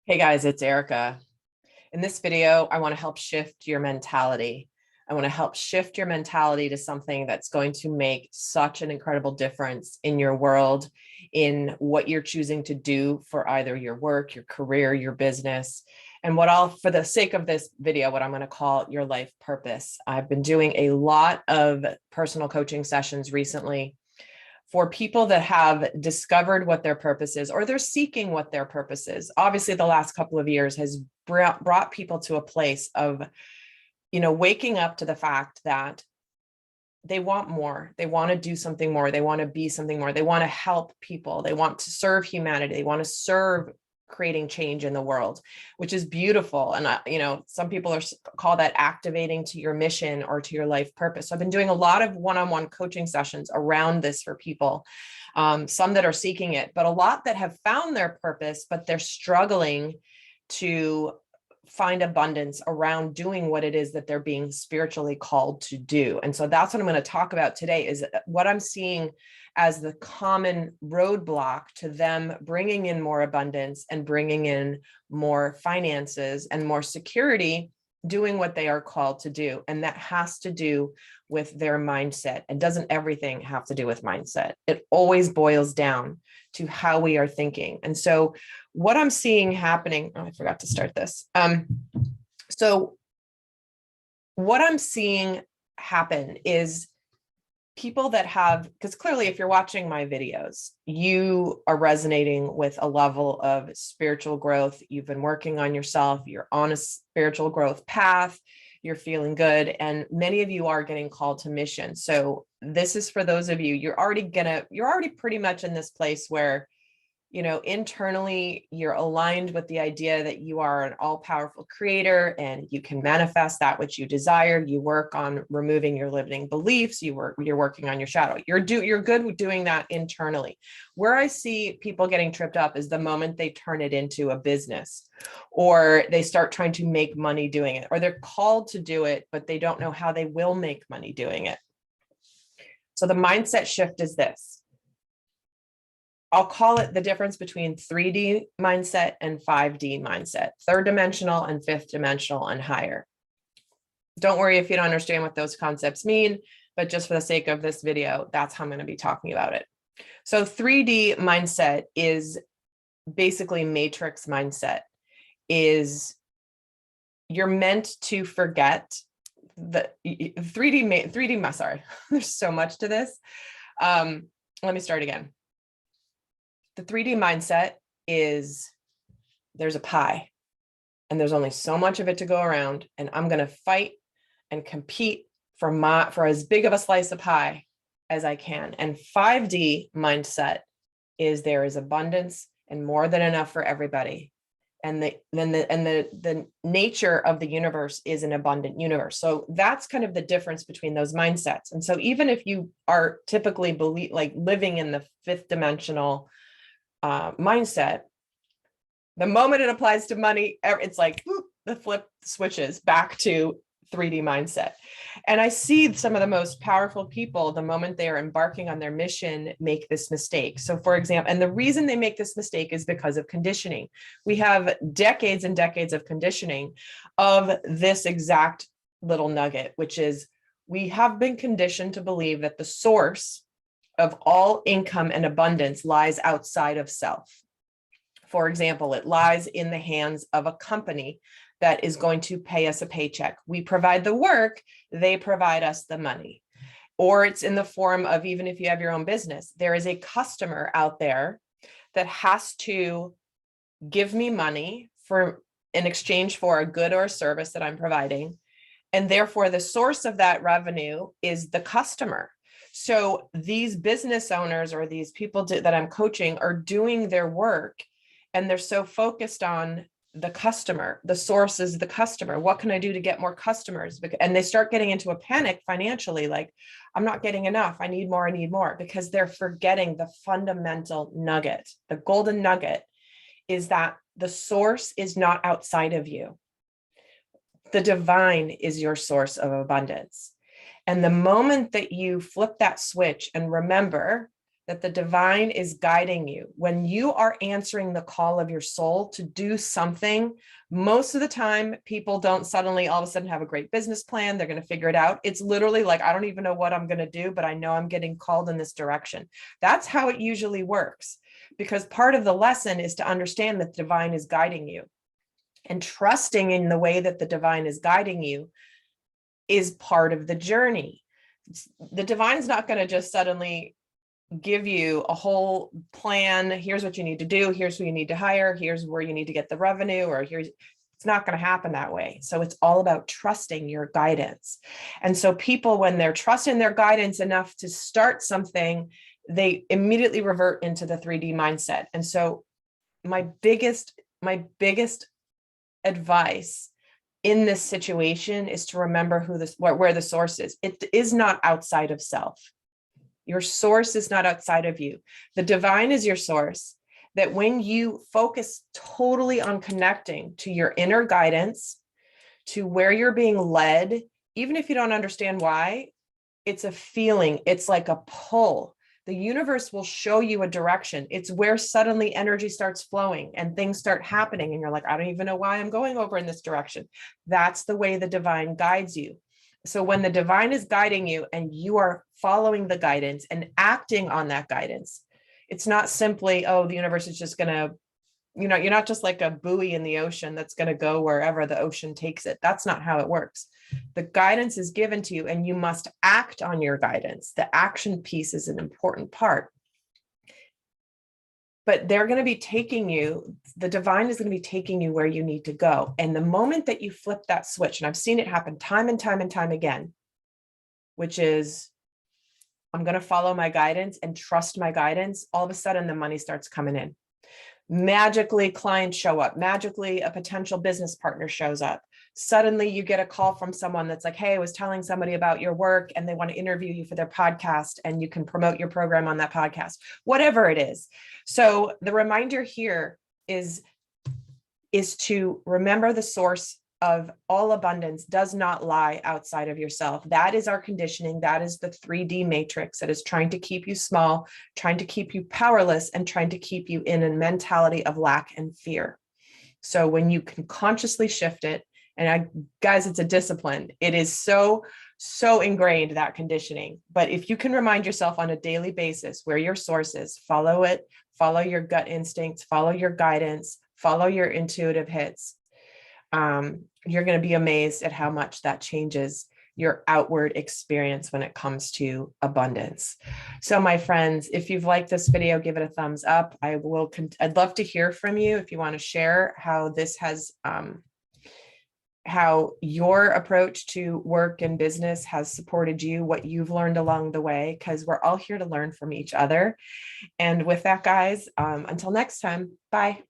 Hey guys, it's Erica. In this video, I want to help shift your mentality. I want to help shift your mentality to something that's going to make such an incredible difference in your world, in what you're choosing to do for either your work, your career, your business, and for the sake of this video, what I'm going to call your life purpose. I've been doing a lot of personal coaching sessions recently for people that have discovered what their purpose is, or they're seeking what their purpose is. Obviously, the last couple of years has brought people to a place of, waking up to the fact that they want more. They want to do something more. They want to be something more. They want to help people. They want to serve humanity. They want to serve creating change in the world, which is beautiful. And, some people call that activating to your mission or to your life purpose. So I've been doing a lot of one-on-one coaching sessions around this for people, some that are seeking it, but a lot that have found their purpose, but they're struggling to find abundance around doing what it is that they're being spiritually called to do. And so that's what I'm going to talk about today, is what I'm seeing as the common roadblock to them bringing in more abundance and bringing in more finances and more security, doing what they are called to do. And that has to do with their mindset. And doesn't everything have to do with mindset? It always boils down to how we are thinking. And so what I'm seeing happening, I forgot to start this. So what I'm seeing happen is people that have, because clearly if you're watching my videos, you are resonating with a level of spiritual growth. You've been working on yourself. You're on a spiritual growth path. You're feeling good. And many of you are getting called to mission. So this is for those of you, you're already pretty much in this place where, internally you're aligned with the idea that you are an all-powerful creator and you can manifest that which you desire. You work on removing your limiting beliefs. You're working on your shadow. You're good with doing that internally. Where I see people getting tripped up is the moment they turn it into a business, or they start trying to make money doing it, or they're called to do it, but they don't know how they will make money doing it. So the mindset shift is this. I'll call it the difference between 3D mindset and 5D mindset, third dimensional and fifth dimensional and higher. Don't worry if you don't understand what those concepts mean, but just for the sake of this video, that's how I'm going to be talking about it. So 3D mindset is basically matrix mindset. Is you're meant to forget the 3D, sorry, there's so much to this. Let me start again. The 3D mindset is there's a pie and there's only so much of it to go around, and I'm going to fight and compete for as big of a slice of pie as I can. And 5D mindset is there is abundance and more than enough for everybody. And the nature of the universe is an abundant universe. So that's kind of the difference between those mindsets. And so even if you are typically living in the fifth dimensional mindset, the moment it applies to money, it's like the flip switches back to 3D mindset. And I see some of the most powerful people, the moment they are embarking on their mission, make this mistake. So for example, and the reason they make this mistake is because of conditioning. We have decades and decades of conditioning of this exact little nugget, which is we have been conditioned to believe that the source of all income and abundance lies outside of self. For example, it lies in the hands of a company that is going to pay us a paycheck. We provide the work, they provide us the money. Or it's in the form of, even if you have your own business, there is a customer out there that has to give me money in exchange for a good or a service that I'm providing. And therefore, the source of that revenue is the customer. So these business owners or these people that I'm coaching are doing their work, and they're so focused on the customer. The source is the customer. What can I do to get more customers? And they start getting into a panic financially, like, I'm not getting enough. I need more, because they're forgetting the fundamental nugget. The golden nugget is that the source is not outside of you. The divine is your source of abundance. And the moment that you flip that switch and remember that the divine is guiding you. When you are answering the call of your soul to do something, most of the time, people don't suddenly all of a sudden have a great business plan. They're going to figure it out. It's literally like, I don't even know what I'm going to do, but I know I'm getting called in this direction. That's how it usually works, because part of the lesson is to understand that the divine is guiding you, and trusting in the way that the divine is guiding you is part of the journey. The divine's not going to just suddenly give you a whole plan. Here's what you need to do. Here's who you need to hire. Here's where you need to get the revenue, or it's not going to happen that way. So it's all about trusting your guidance. And so people, when they're trusting their guidance enough to start something, they immediately revert into the 3D mindset. And so my biggest advice in this situation is to remember where the source is. It is not outside of self. Your source is not outside of you. The divine is your source. That when you focus totally on connecting to your inner guidance, to where you're being led, even if you don't understand why, it's a feeling. It's like a pull. The universe will show you a direction. It's where suddenly energy starts flowing and things start happening. And you're like, I don't even know why I'm going over in this direction. That's the way the divine guides you. So when the divine is guiding you and you are following the guidance and acting on that guidance, it's not simply, oh, the universe is just going to, you're not just like a buoy in the ocean that's going to go wherever the ocean takes it. That's not how it works. The guidance is given to you and you must act on your guidance. The action piece is an important part. But they're going to be taking you, the divine is going to be taking you where you need to go. And the moment that you flip that switch, and I've seen it happen time and time and time again, which is, I'm going to follow my guidance and trust my guidance, all of a sudden the money starts coming in. Magically, clients show up. Magically, a potential business partner shows up. Suddenly you get a call from someone that's like, hey, I was telling somebody about your work and they want to interview you for their podcast, and you can promote your program on that podcast, whatever it is. So the reminder here is to remember the source of all abundance does not lie outside of yourself. That is our conditioning. That is the 3D matrix that is trying to keep you small, trying to keep you powerless, and trying to keep you in a mentality of lack and fear. So when you can consciously shift it, and guys, it's a discipline. It is so ingrained, that conditioning. But if you can remind yourself on a daily basis where your source is, follow it, follow your gut instincts, follow your guidance, follow your intuitive hits. You're going to be amazed at how much that changes your outward experience when it comes to abundance. So my friends, if you've liked this video, give it a thumbs up. I'd love to hear from you if you want to share how this has, how your approach to work and business has supported you, what you've learned along the way, because we're all here to learn from each other. And with that, guys, until next time, bye.